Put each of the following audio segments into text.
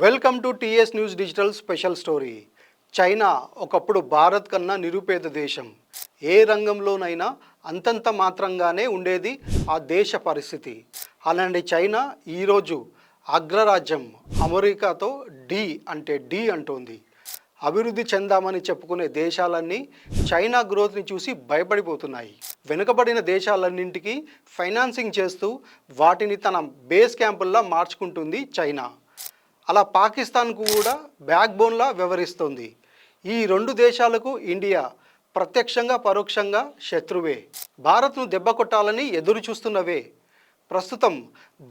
Welcome to TS news digital special story. China ఒకప్పుడు భారత్ కన్నా నిరుపేద దేశం. ఏ రంగంలోనైనా అంతంత మాత్రంగానే ఉండేది ఆ దేశ పరిస్థితి. అలాంటి చైనా ఈరోజు అగ్రరాజ్యం అమెరికాతో డి అంటోంది. అభివృద్ధి చెందామని చెప్పుకునే దేశాలన్నీ చైనా గ్రోత్ని చూసి భయపడిపోతున్నాయి. వెనుకబడిన దేశాలన్నింటికీ ఫైనాన్సింగ్ చేస్తూ వాటిని తన బేస్ క్యాంపుల్లా మార్చుకుంటుంది చైనా. అలా పాకిస్తాన్కు కూడా బ్యాక్ బోన్లా వ్యవహరిస్తోంది. ఈ రెండు దేశాలకు ఇండియా ప్రత్యక్షంగా పరోక్షంగా శత్రువే. భారత్ను దెబ్బ కొట్టాలని ఎదురు చూస్తున్నవే. ప్రస్తుతం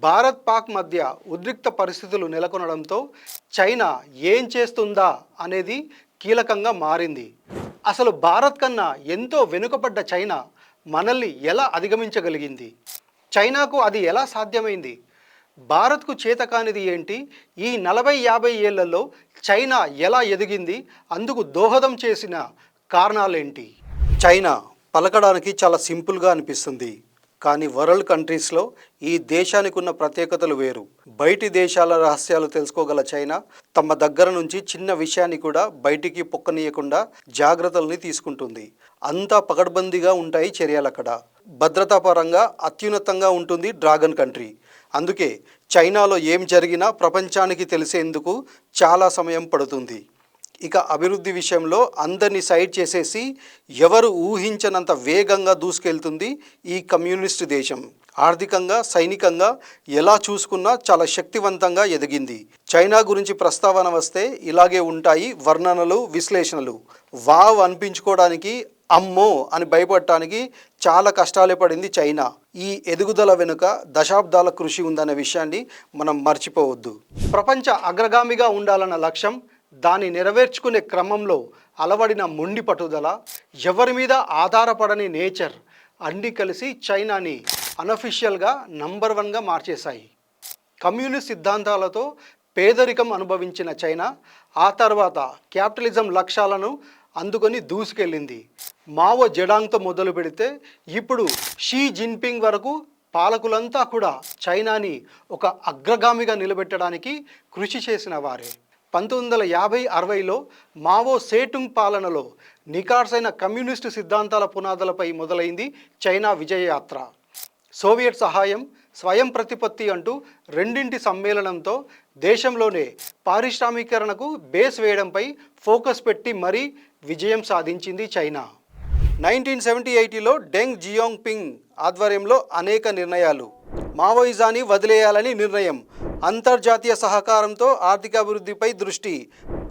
భారత్ పాక్ మధ్య ఉద్రిక్త పరిస్థితులు నెలకొనడంతో చైనా ఏం చేస్తుందా అనేది కీలకంగా మారింది. అసలు భారత్ కన్నా ఎంతో వెనుకబడ్డ చైనా మనల్ని ఎలా అధిగమించగలిగింది? చైనాకు అది ఎలా సాధ్యమైంది? భారత్కు చేతకానిది ఏంటి? ఈ 40-50 ఏళ్లలో చైనా ఎలా ఎదిగింది? అందుకు దోహదం చేసిన కారణాలేంటి? చైనా పలకడానికి చాలా సింపుల్గా అనిపిస్తుంది, కానీ వరల్డ్ కంట్రీస్లో ఈ దేశానికి ఉన్న ప్రత్యేకతలు వేరు. బయటి దేశాల రహస్యాలు తెలుసుకోగల చైనా తమ దగ్గర నుంచి చిన్న విషయాన్ని కూడా బయటికి పొక్కనీయకుండా జాగ్రత్తల్ని తీసుకుంటుంది. అంతా పకడ్బందీగా ఉంటాయి చర్యలు. అక్కడ భద్రతా పరంగా అత్యున్నతంగా ఉంటుంది డ్రాగన్ కంట్రీ. అందుకే చైనాలో ఏం జరిగినా ప్రపంచానికి తెలిసేందుకు చాలా సమయం పడుతుంది. ఇక అభివృద్ధి విషయంలో అందరినీ సైడ్ చేసేసి ఎవరు ఊహించనంత వేగంగా దూసుకెళ్తుంది ఈ కమ్యూనిస్ట్ దేశం. ఆర్థికంగా సైనికంగా ఎలా చూసుకున్నా చాలా శక్తివంతంగా ఎదిగింది. చైనా గురించి ప్రస్తావన వస్తే ఇలాగే ఉంటాయి వర్ణనలు, విశ్లేషణలు. వావ్ అనిపించుకోవడానికి, అమ్మో అని భయపడటానికి చాలా కష్టాలే పడింది చైనా. ఈ ఎదుగుదల వెనుక దశాబ్దాల కృషి ఉందనే విషయాన్ని మనం మర్చిపోవద్దు. ప్రపంచ అగ్రగామిగా ఉండాలన్న లక్ష్యం, దాన్ని నెరవేర్చుకునే క్రమంలో అలవడిన మొండి పట్టుదల, ఎవరి మీద ఆధారపడని నేచర్ అన్నీ కలిసి చైనాని అనఫిషియల్గా నంబర్ 1గా మార్చేశాయి. కమ్యూనిస్ట్ సిద్ధాంతాలతో పేదరికం అనుభవించిన చైనా ఆ తర్వాత క్యాపిటలిజం లక్ష్యాలను అందుకొని దూసుకెళ్ళింది. మావో జెడాంగ్తో మొదలు పెడితే ఇప్పుడు షీ జిన్పింగ్ వరకు పాలకులంతా కూడా చైనాని ఒక అగ్రగామిగా నిలబెట్టడానికి కృషి చేసిన వారే. 1950-60లో మావో సేటుంగ్ పాలనలో నికార్సైన కమ్యూనిస్టు సిద్ధాంతాల పునాదులపై మొదలైంది చైనా విజయయాత్ర. సోవియట్ సహాయం, స్వయం ప్రతిపత్తి అంటూ రెండింటి సమ్మేళనంతో దేశంలోనే పారిశ్రామీకరణకు బేస్ వేయడంపై ఫోకస్ పెట్టి మరీ విజయం సాధించింది చైనా. 1978లో డెంగ్ జియాంగ్పింగ్ ఆధ్వర్యంలో అనేక నిర్ణయాలు. మావోయిజాన్ని వదిలేయాలని నిర్ణయం, అంతర్జాతీయ సహకారంతో ఆర్థికాభివృద్ధిపై దృష్టి.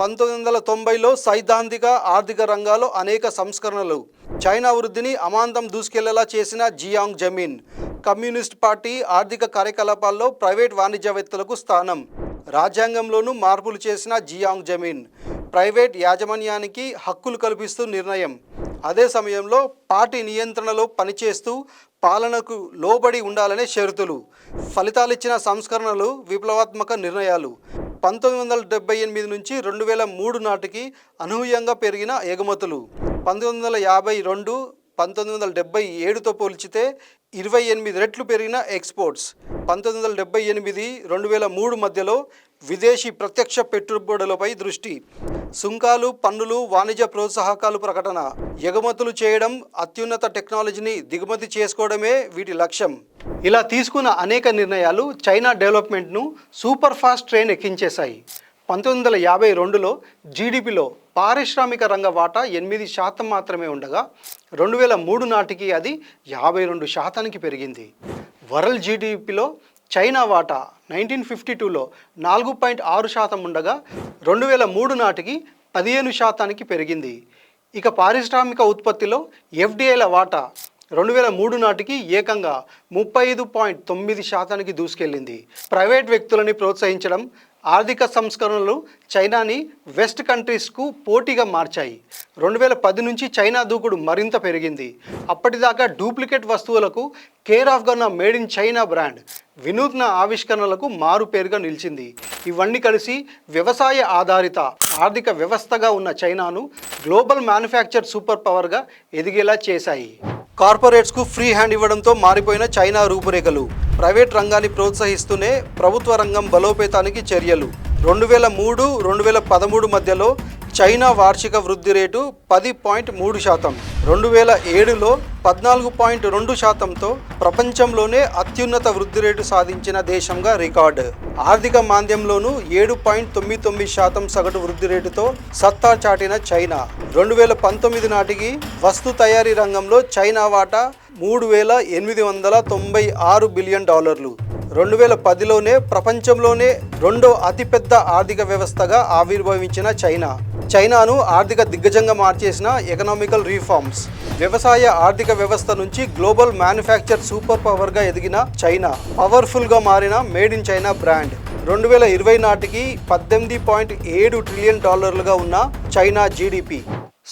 1990లో సైద్ధాంతిక ఆర్థిక రంగాల్లో అనేక సంస్కరణలు. చైనా వృద్ధిని అమాంతం దూసుకెళ్లేలా చేసిన జియాంగ్ జమీన్. కమ్యూనిస్ట్ పార్టీ ఆర్థిక కార్యకలాపాల్లో ప్రైవేట్ వాణిజ్యవేత్తలకు స్థానం. రాజ్యాంగంలోనూ మార్పులు చేసిన జియాంగ్ జమీన్. ప్రైవేట్ యాజమాన్యానికి హక్కులు కల్పిస్తూ నిర్ణయం. అదే సమయంలో పార్టీ నియంత్రణలో పనిచేస్తూ పాలనకు లోబడి ఉండాలనే షరతులు. ఫలితాలిచ్చిన సంస్కరణలు, విప్లవాత్మక నిర్ణయాలు. 1978 నుంచి 2003 నాటికి అనూహ్యంగా పెరిగిన ఎగుమతులు. 1952, 1977తో పోల్చితే 28 రెట్లు పెరిగిన ఎక్స్పోర్ట్స్. 1978, 2003 మధ్యలో విదేశీ ప్రత్యక్ష పెట్టుబడులపై దృష్టి. సుంకాలు, పన్నులు, వాణిజ్య ప్రోత్సాహకాలు ప్రకటన. ఎగుమతులు చేయడం, అత్యున్నత టెక్నాలజీని దిగుమతి చేసుకోవడమే వీటి లక్ష్యం. ఇలా తీసుకున్న అనేక నిర్ణయాలు చైనా డెవలప్మెంట్ను సూపర్ ఫాస్ట్ ట్రైన్ ఎక్కించేశాయి. 1952లో జీడిపిలో పారిశ్రామిక రంగ వాటా 8% మాత్రమే ఉండగా 2003 నాటికి అది 52% పెరిగింది. వరల్డ్ జీడిపిలో చైనా వాటా 1952లో 4.6% ఉండగా 2003 నాటికి 15% పెరిగింది. ఇక పారిశ్రామిక ఉత్పత్తిలో ఎఫ్డిఐల వాటా 2003 నాటికి ఏకంగా 35.9% దూసుకెళ్ళింది. ప్రైవేట్ వ్యక్తులని ప్రోత్సహించడం, ఆర్థిక సంస్కరణలు చైనాని వెస్ట్ కంట్రీస్కు పోటీగా మార్చాయి. 2010 నుంచి చైనా దూకుడు మరింత పెరిగింది. అప్పటిదాకా డూప్లికేట్ వస్తువులకు కేర్ ఆఫ్గా ఉన్న మేడ్ ఇన్ చైనా బ్రాండ్ వినూత్న ఆవిష్కరణలకు మారు పేరుగా నిలిచింది. ఇవన్నీ కలిసి వ్యవసాయ ఆధారిత ఆర్థిక వ్యవస్థగా ఉన్న చైనాను గ్లోబల్ మ్యానుఫ్యాక్చర్ సూపర్ పవర్గా ఎదిగేలా చేశాయి. కార్పొరేట్స్కు ఫ్రీ హ్యాండ్ ఇవ్వడంతో మారిపోయిన చైనా రూపురేఖలు. ప్రైవేట్ రంగాన్ని ప్రోత్సహిస్తూనే ప్రభుత్వ రంగం బలోపేతానికి చర్యలు. 2003-2013 మధ్యలో చైనా వార్షిక వృద్ధి రేటు 10.3%, 2007లో 14.2%తో ప్రపంచంలోనే అత్యున్నత వృద్ధి రేటు సాధించిన దేశంగా రికార్డు. ఆర్థిక మాంద్యంలోనూ 7.99% సగటు వృద్ధి రేటుతో సత్తా చాటిన చైనా 2019 నాటికి వస్తు తయారీ రంగంలో చైనా వాటా $3,896 బిలియన్. 2010లోనే ప్రపంచంలోనే రెండో అతిపెద్ద ఆర్థిక వ్యవస్థగా ఆవిర్భవించిన చైనాను ఆర్థిక దిగ్గజంగా మార్చేసిన ఎకనామికల్ రీఫార్మ్స్, వ్యవసాయ ఆర్థిక వ్యవస్థ నుంచి గ్లోబల్ మ్యానుఫ్యాక్చర్ సూపర్ పవర్గా ఎదిగిన చైనా, పవర్ఫుల్గా మారిన మేడ్ ఇన్ చైనా బ్రాండ్. 2020 నాటికి $18.7 ట్రిలియన్ ఉన్న చైనా జీడిపి.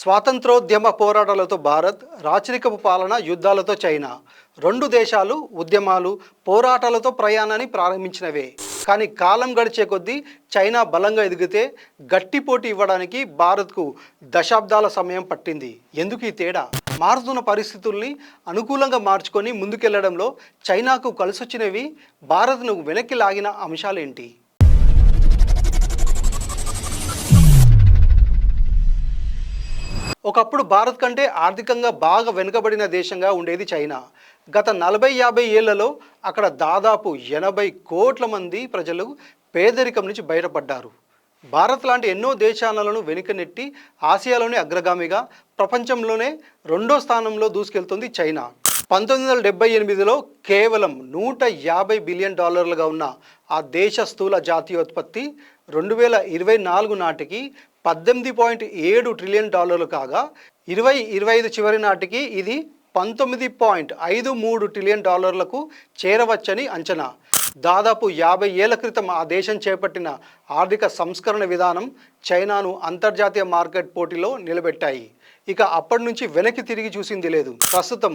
స్వాతంత్రోద్యమ పోరాటాలతో భారత్, రాచరికపు పాలన, యుద్ధాలతో చైనా, రెండు దేశాలు ఉద్యమాలు, పోరాటాలతో ప్రయాణాన్ని ప్రారంభించినవే. కానీ కాలం గడిచే కొద్దీ చైనా బలంగా ఎదిగితే గట్టి పోటీ ఇవ్వడానికి భారత్కు దశాబ్దాల సమయం పట్టింది. ఎందుకు ఈ తేడా? మారుతున్న పరిస్థితుల్ని అనుకూలంగా మార్చుకొని ముందుకెళ్లడంలో చైనాకు కలిసొచ్చినవి, భారత్ను వెనక్కి లాగిన అంశాలేంటి? ఒకప్పుడు భారత్ కంటే ఆర్థికంగా బాగా వెనుకబడిన దేశంగా ఉండేది చైనా. గత 40-50 ఏళ్లలో అక్కడ దాదాపు 80 కోట్ల మంది ప్రజలు పేదరికం నుంచి బయటపడ్డారు. భారత్ లాంటి ఎన్నో దేశాలను వెనుకనెట్టి ఆసియాలోని అగ్రగామిగా, ప్రపంచంలోనే రెండో స్థానంలో దూసుకెళ్తుంది చైనా. 1978లో కేవలం $150 బిలియన్ ఉన్న ఆ దేశ స్థూల జాతీయోత్పత్తి 2024 నాటికి $18.7 ట్రిలియన్ కాగా 2025 చివరి నాటికి ఇది $19.53 ట్రిలియన్ చేరవచ్చని అంచనా. దాదాపు 50 ఏళ్ల క్రితం ఆ దేశం చేపట్టిన ఆర్థిక సంస్కరణ విధానం చైనాను అంతర్జాతీయ మార్కెట్ పోటీలో నిలబెట్టాయి. ఇక అప్పటి నుంచి వెనక్కి తిరిగి చూసింది లేదు. ప్రస్తుతం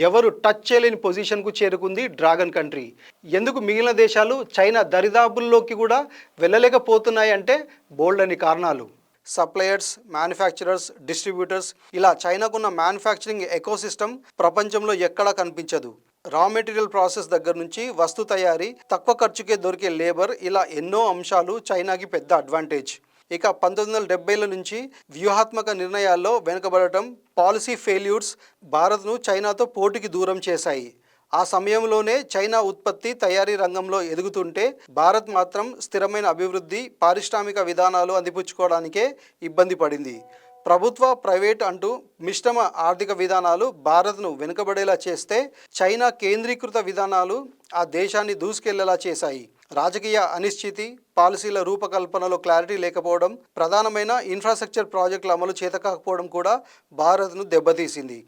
ఎవరు టచ్ చేయలేని పొజిషన్కు చేరుకుంది డ్రాగన్ కంట్రీ. ఎందుకు మిగిలిన దేశాలు చైనా దరిదాపుల్లోకి కూడా వెళ్ళలేకపోతున్నాయంటే బోల్డ్ అని కారణాలు. సప్లయర్స్, మ్యానుఫ్యాక్చరర్స్, డిస్ట్రిబ్యూటర్స్, ఇలా చైనాకున్న మ్యానుఫ్యాక్చరింగ్ ఎకోసిస్టమ్ ప్రపంచంలో ఎక్కడా కనిపించదు. రా మెటీరియల్ ప్రాసెస్ దగ్గర నుంచి వస్తు తయారీ, తక్కువ ఖర్చుకే దొరికే లేబర్, ఇలా ఎన్నో అంశాలు చైనాకి పెద్ద అడ్వాంటేజ్. ఇక 1970ల నుంచి వ్యూహాత్మక నిర్ణయాల్లో వెనుకబడటం, పాలసీ ఫెయిల్యూర్స్ భారత్ను చైనాతో పోటీకి దూరం చేశాయి. ఆ సమయంలోనే చైనా ఉత్పత్తి తయారీ రంగంలో ఎదుగుతుంటే భారత్ మాత్రం స్థిరమైన అభివృద్ధి, పారిశ్రామిక విధానాలు అందిపుచ్చుకోవడానికే ఇబ్బంది పడింది. ప్రభుత్వ, ప్రైవేట్ అంటూ మిశ్రమ ఆర్థిక విధానాలు భారత్ను వెనుకబడేలా చేస్తే, చైనా కేంద్రీకృత విధానాలు ఆ దేశాన్ని దూసుకెళ్లేలా చేశాయి. రాజకీయ అనిశ్చితి, పాలసీల రూపకల్పనలో క్లారిటీ లేకపోవడం, ప్రధానమైన ఇన్ఫ్రాస్ట్రక్చర్ ప్రాజెక్టుల అమలు చేతకాకపోవడం కూడా భారత్ను దెబ్బతీసింది.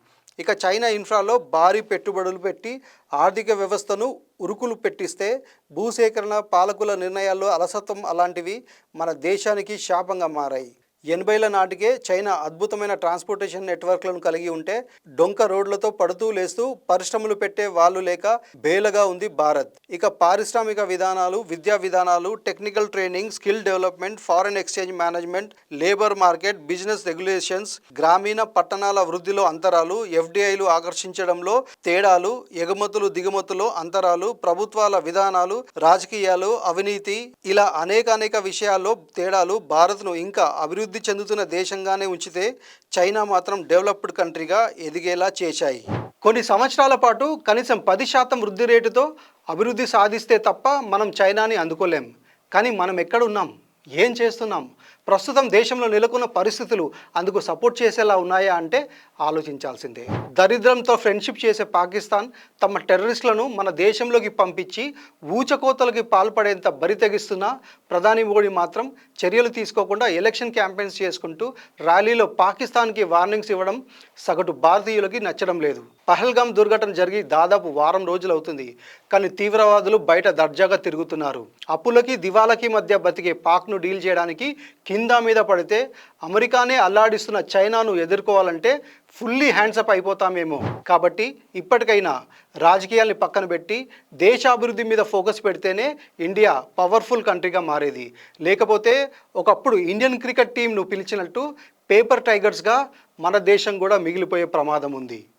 ఇక చైనా ఇన్ఫ్రాలో భారీ పెట్టుబడులు పెట్టి ఆర్థిక వ్యవస్థను ఉరుకులు పెట్టిస్తే, భూసేకరణ, పాలకుల నిర్ణయాల్లో అలసత్వం అలాంటివి మన దేశానికి శాపంగా మారాయి. 80ల నాటికే చైనా అద్భుతమైన ట్రాన్స్పోర్టేషన్ నెట్వర్క్లను కలిగి ఉంటే, డొంక రోడ్లతో పడుతూ లేస్తూ పరిశ్రమలు పెట్టే వాళ్ళు లేక బేలగా ఉంది భారత్. ఇక పారిశ్రామిక విధానాలు, విద్యా విధానాలు, technical training, skill development, foreign exchange management, labour market, business regulations, గ్రామీణ పట్టణాల వృద్ధిలో అంతరాలు, ఎఫ్డిఐలు ఆకర్షించడంలో తేడాలు, ఎగుమతులు దిగుమతులో అంతరాలు, ప్రభుత్వాల విధానాలు, రాజకీయాలు, అవినీతి, ఇలా అనేక విషయాల్లో తేడాలు భారత్ను ఇంకా అభివృద్ధి చెందుతున్న దేశంగానే ఉంచితే, చైనా మాత్రం డెవలప్డ్ కంట్రీగా ఎదిగేలా చేశాయి. కొన్ని సంవత్సరాల పాటు కనీసం 10% వృద్ధి రేటుతో అభివృద్ధి సాధిస్తే తప్ప మనం చైనాని అందుకోలేం. కానీ మనం ఎక్కడున్నాం, ఏం చేస్తున్నాం? ప్రస్తుతం దేశంలో నెలకొన్న పరిస్థితులు అందుకు సపోర్ట్ చేసేలా ఉన్నాయా అంటే ఆలోచించాల్సిందే. దరిద్రంతో ఫ్రెండ్షిప్ చేసే పాకిస్తాన్ తమ టెర్రరిస్టులను మన దేశంలోకి పంపించి ఊచకోతలకి పాల్పడేంత బరి తెగిస్తున్నా ప్రధాని మోడీ మాత్రం చర్యలు తీసుకోకుండా ఎలక్షన్ క్యాంపెయిన్స్ చేసుకుంటూ ర్యాలీలో పాకిస్తాన్కి వార్నింగ్స్ ఇవ్వడం సగటు భారతీయులకి నచ్చడం లేదు. పహల్గామ్ దుర్ఘటన జరిగి దాదాపు వారం రోజులు అవుతుంది. కానీ తీవ్రవాదులు బయట దర్జాగా తిరుగుతున్నారు. అప్పులకి దివాలకి మధ్య బతికే పాక్ను డీల్ చేయడానికి కింద మీద పడితే అమెరికానే అల్లాడిస్తున్న చైనాను ఎదుర్కోవాలంటే ఫుల్లీ హ్యాండ్సప్ అయిపోతామేమో. కాబట్టి ఇప్పటికైనా రాజకీయాల్ని పక్కన పెట్టి దేశాభివృద్ధి మీద ఫోకస్ పెడితేనే ఇండియా పవర్ఫుల్ కంట్రీగా మారేది. లేకపోతే ఒకప్పుడు ఇండియన్ క్రికెట్ టీంను పిలిచినట్టు పేపర్ టైగర్స్గా మన దేశం కూడా మిగిలిపోయే ప్రమాదం ఉంది.